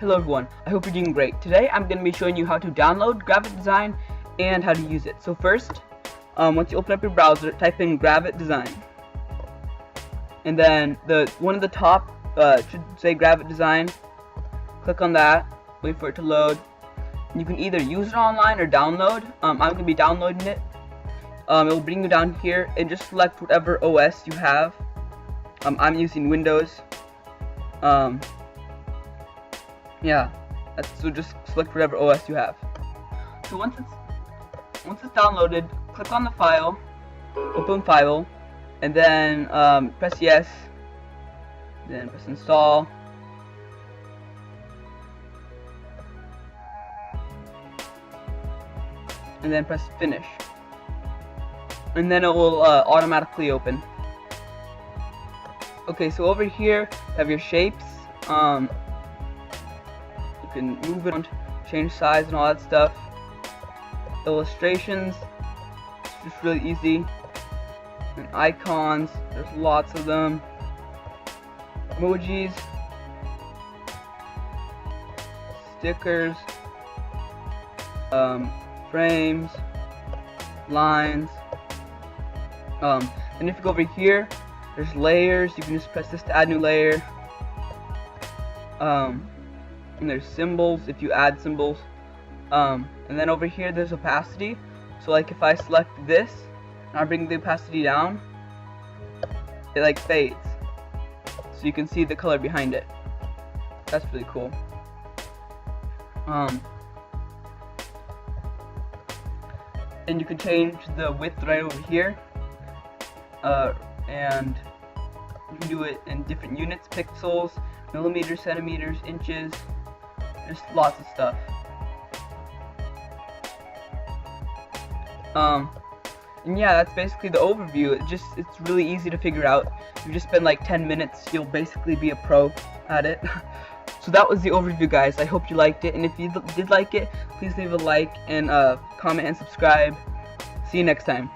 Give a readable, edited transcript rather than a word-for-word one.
Hello everyone, I hope you're doing great. Today I'm going to be showing you how to download Gravit Design and how to use it. So first, once you open up your browser, type in Gravit Design. And then one of the top should say Gravit Design. Click on that, wait for it to load. You can either use it online or download. I'm going to be downloading it. It will bring you down here and just select whatever OS you have. I'm using Windows. So just select whatever OS you have. So once it's downloaded, click on the file, open file, and then press yes, then press install, and then press finish, and then it will automatically open. Okay, so over here you have your shapes. You can move it, change size and all that stuff. Illustrations, it's just really easy. And icons, there's lots of them. Emojis, stickers, frames, lines. And if you go over here, there's layers. You can just press this to add new layer. And there's symbols if you add symbols. And then over here there's opacity. So like if I select this and I bring the opacity down, it like fades. So you can see the color behind it. That's really cool. And you can change the width right over here. And you can do it in different units, pixels, millimeters, centimeters, inches, just lots of stuff. And yeah, that's basically the overview. It's really easy to figure out. If you just spend like 10 minutes, you'll basically be a pro at it. So that was the overview, guys. I hope you liked it, and if you did like it, please leave a like and comment and subscribe. See you next time.